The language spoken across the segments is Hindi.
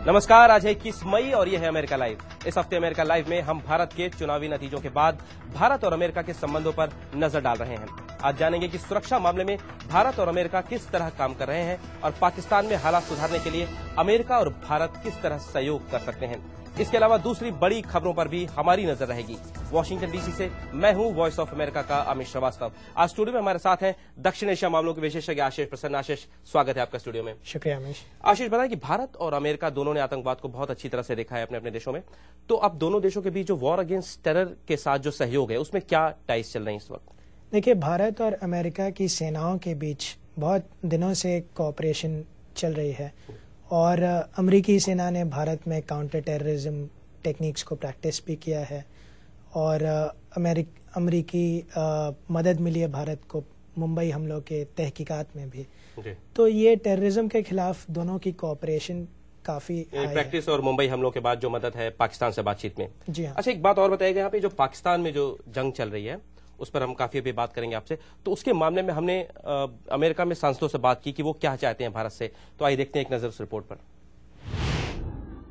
नमस्कार, आज है 21 मई और यह है अमेरिका लाइव। इस हफ्ते अमेरिका लाइव में हम भारत के चुनावी नतीजों के बाद भारत और अमेरिका के संबंधों पर नजर डाल रहे हैं। आज जानेंगे कि सुरक्षा मामले में भारत और अमेरिका किस तरह काम कर रहे हैं और पाकिस्तान में हालात सुधारने के लिए अमेरिका और भारत किस तरह सहयोग कर सकते हैं। इसके अलावा दूसरी बड़ी खबरों पर भी हमारी नजर रहेगी। वॉशिंगटन डीसी से मैं हूं वॉइस ऑफ अमेरिका का अमित श्रीवास्तव। आज स्टूडियो में हमारे साथ हैं दक्षिण एशिया मामलों के विशेषज्ञ आशीष प्रसन्न। आशीष, स्वागत है आपका स्टूडियो में। शुक्रिया अमित। आशीष, बताएं कि भारत और अमेरिका दोनों ने आतंकवाद को बहुत अच्छी तरह से देखा है अपने अपने देशों में, तो अब दोनों देशों के बीच जो वॉर अगेंस्ट टेरर के साथ जो सहयोग है उसमें क्या टाइज चल रही है इस वक्त? देखिए, भारत और अमेरिका की सेनाओं के बीच बहुत दिनों से कोऑपरेशन चल रही है और अमेरिकी सेना ने भारत में काउंटर टेररिज्म टेक्निक्स को प्रैक्टिस भी किया है और अमेरिकी मदद मिली है भारत को मुंबई हमलों के तहकीकात में भी। तो ये टेररिज्म के खिलाफ दोनों की कोऑपरेशन काफी प्रैक्टिस और मुंबई हमलों के बाद जो मदद है पाकिस्तान से बातचीत में। जी हाँ। अच्छा, एक बात और बताइएगा, यहाँ पे जो पाकिस्तान में जो जंग चल रही है उस पर हम काफी अभी बात करेंगे आपसे, तो उसके मामले में हमने अमेरिका में सांसदों से बात की कि वो क्या चाहते हैं भारत से। तो आइए देखते हैं एक नजर उस रिपोर्ट पर।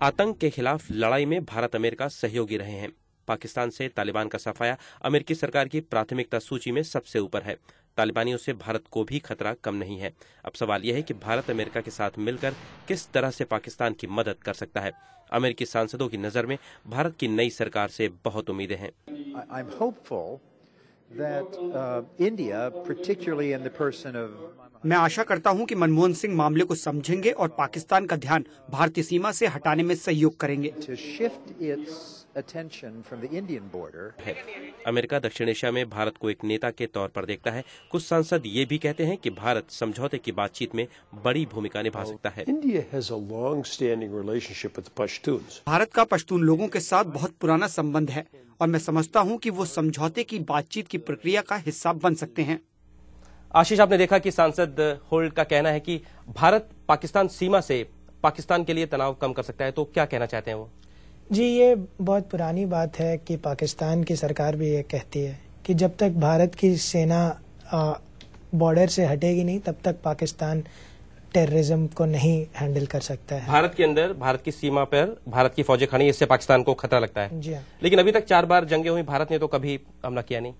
आतंक के खिलाफ लड़ाई में भारत अमेरिका सहयोगी रहे हैं। पाकिस्तान से तालिबान का सफाया अमेरिकी सरकार की प्राथमिकता सूची में सबसे ऊपर है। तालिबानियों से भारत को भी खतरा कम नहीं है। अब सवाल यह है कि भारत अमेरिका के साथ मिलकर किस तरह से पाकिस्तान की मदद कर सकता है। अमेरिकी सांसदों की नजर में भारत की नई सरकार से बहुत उम्मीदें हैं। मैं आशा करता हूं कि मनमोहन सिंह मामले को समझेंगे और पाकिस्तान का ध्यान भारतीय सीमा से हटाने में सहयोग करेंगे। अमेरिका दक्षिण एशिया में भारत को एक नेता के तौर पर देखता है। कुछ सांसद ये भी कहते हैं कि भारत समझौते की बातचीत में बड़ी भूमिका निभा सकता है। भारत का पश्तून लोगों के साथ बहुत पुराना संबंध है और मैं समझता हूं कि वो समझौते की बातचीत की प्रक्रिया का हिस्सा बन सकते हैं। आशीष, आपने देखा कि सांसद होल्ड का कहना है कि भारत पाकिस्तान सीमा से पाकिस्तान के लिए तनाव कम कर सकता है, तो क्या कहना चाहते हैं वो? जी, ये बहुत पुरानी बात है कि पाकिस्तान की सरकार भी ये कहती है कि जब तक भारत की सेना बॉर्डर से हटेगी नहीं तब तक पाकिस्तान टेररिज्म को नहीं हैंडल कर सकता है। भारत के अंदर, भारत की सीमा पर भारत की फौजें खड़ी, इससे पाकिस्तान को खतरा लगता है। जी हाँ। लेकिन अभी तक 4 बार जंगे हुई, भारत ने तो कभी हमला किया नहीं।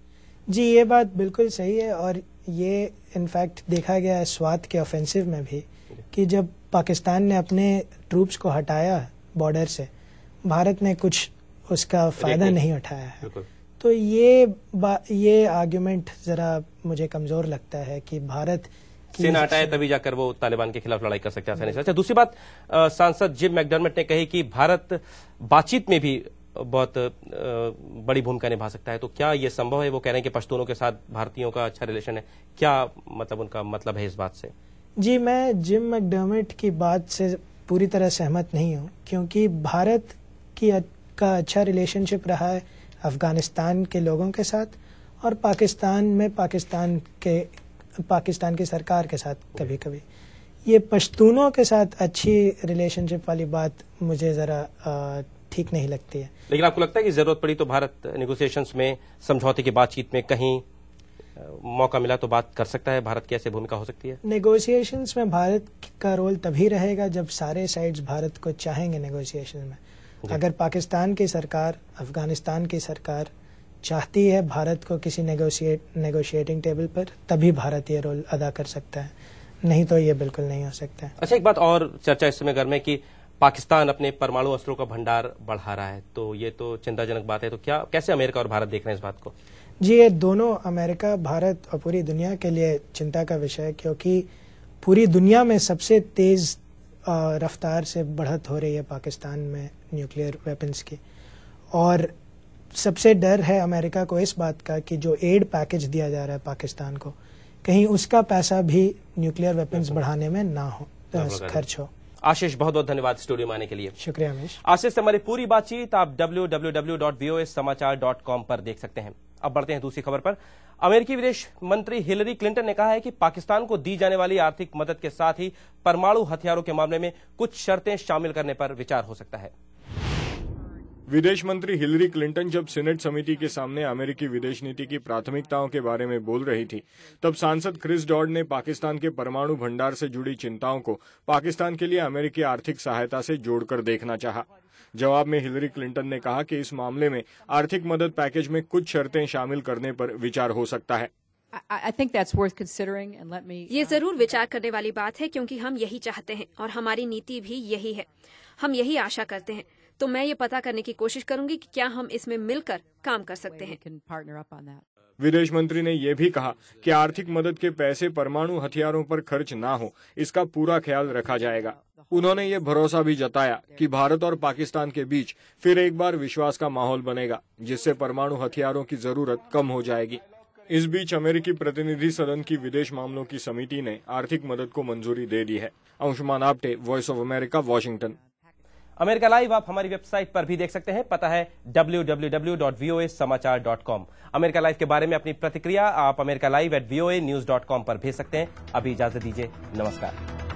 जी, ये बात बिल्कुल सही है और ये इनफैक्ट देखा गया है स्वात के ऑफेंसिव में भी कि जब पाकिस्तान ने अपने ट्रूप्स को हटाया बॉर्डर से, भारत ने कुछ उसका फायदा नहीं उठाया है। तो ये आर्गुमेंट जरा मुझे कमजोर लगता है कि भारत सेना हटाए तभी जाकर वो तालिबान के खिलाफ लड़ाई कर सकते हैं आसानी से। अच्छा, दूसरी बात सांसद जिम मैकडर्मट ने कही कि भारत बातचीत में भी बहुत बड़ी भूमिका निभा सकता है। तो क्या ये संभव है? वो कह रहे हैं कि पश्तूनों के साथ भारतीयों का अच्छा रिलेशन है। क्या मतलब उनका मतलब है इस बात से? जी, मैं जिम मैकडर्मट की बात से पूरी तरह सहमत नहीं हूँ क्योंकि भारत का अच्छा रिलेशनशिप रहा है अफगानिस्तान के लोगों के साथ और पाकिस्तान में पाकिस्तान की सरकार के साथ कभी कभी। ये पश्तूनों के साथ अच्छी रिलेशनशिप वाली बात मुझे जरा ठीक नहीं लगती है। लेकिन आपको लगता है कि जरूरत पड़ी तो भारत नेगोशिएशंस में, समझौते की बातचीत में कहीं मौका मिला तो बात कर सकता है? भारत की ऐसी भूमिका हो सकती है? नेगोशिएशंस में भारत का रोल तभी रहेगा जब सारे साइड्स भारत को चाहेंगे नेगोशिएशन में। अगर पाकिस्तान की सरकार, अफगानिस्तान की सरकार चाहती है भारत को किसी नेगोशिएटिंग टेबल पर, तभी भारत ये रोल अदा कर सकता है, नहीं तो ये बिल्कुल नहीं हो सकता है। अच्छा, एक बात और चर्चा इस समय घर में कि पाकिस्तान अपने परमाणु अस्त्रों का भंडार बढ़ा रहा है, तो ये तो चिंताजनक बात है। तो कैसे अमेरिका और भारत देख रहे हैं इस बात को? जी, ये दोनों, अमेरिका, भारत और पूरी दुनिया के लिए चिंता का विषय है क्योंकि पूरी दुनिया में सबसे तेज रफ्तार से बढ़त हो रही है पाकिस्तान में न्यूक्लियर वेपन्स की और सबसे डर है अमेरिका को इस बात का कि जो एड पैकेज दिया जा रहा है पाकिस्तान को, कहीं उसका पैसा भी न्यूक्लियर वेपन्स बढ़ाने में ना हो, खर्च हो। आशीष, बहुत बहुत धन्यवाद स्टूडियो में आने के लिए। शुक्रिया अमीश। आशीष से हमारी पूरी बातचीत आप www.voassamachar.com पर देख सकते हैं। अब बढ़ते हैं दूसरी खबर पर। अमेरिकी विदेश मंत्री हिलरी क्लिंटन ने कहा है कि पाकिस्तान को दी जाने वाली आर्थिक मदद के साथ ही परमाणु हथियारों के मामले में कुछ शर्तें शामिल करने पर विचार हो सकता है। विदेश मंत्री हिलरी क्लिंटन जब सीनेट समिति के सामने अमेरिकी विदेश नीति की प्राथमिकताओं के बारे में बोल रही थी, तब सांसद क्रिस डॉड ने पाकिस्तान के परमाणु भंडार से जुड़ी चिंताओं को पाकिस्तान के लिए अमेरिकी आर्थिक सहायता से जोड़कर देखना चाहा। जवाब में हिलरी क्लिंटन ने कहा कि इस मामले में आर्थिक मदद पैकेज में कुछ शर्तें शामिल करने पर विचार हो सकता है। ये जरूर विचार करने वाली बात है, क्योंकि हम यही चाहते हैं और हमारी नीति भी यही है। हम यही आशा करते हैं। तो मैं ये पता करने की कोशिश करूंगी कि क्या हम इसमें मिलकर काम कर सकते हैं। विदेश मंत्री ने यह भी कहा कि आर्थिक मदद के पैसे परमाणु हथियारों पर खर्च ना हो, इसका पूरा ख्याल रखा जाएगा। उन्होंने ये भरोसा भी जताया कि भारत और पाकिस्तान के बीच फिर एक बार विश्वास का माहौल बनेगा, जिससे परमाणु हथियारों की जरूरत कम हो जाएगी। इस बीच अमेरिकी प्रतिनिधि सदन की विदेश मामलों की समिति ने आर्थिक मदद को मंजूरी दे दी है। Anshuman Apte, voice of America, Washington. America live आप हमारी वेबसाइट पर भी देख सकते हैं। पता है www.voasamachaar.com। अमेरिका लाइव के बारे में अपनी प्रतिक्रिया आप americalive@voanews.com पर भेज सकते हैं। अभी इजाजत दीजिए, नमस्कार।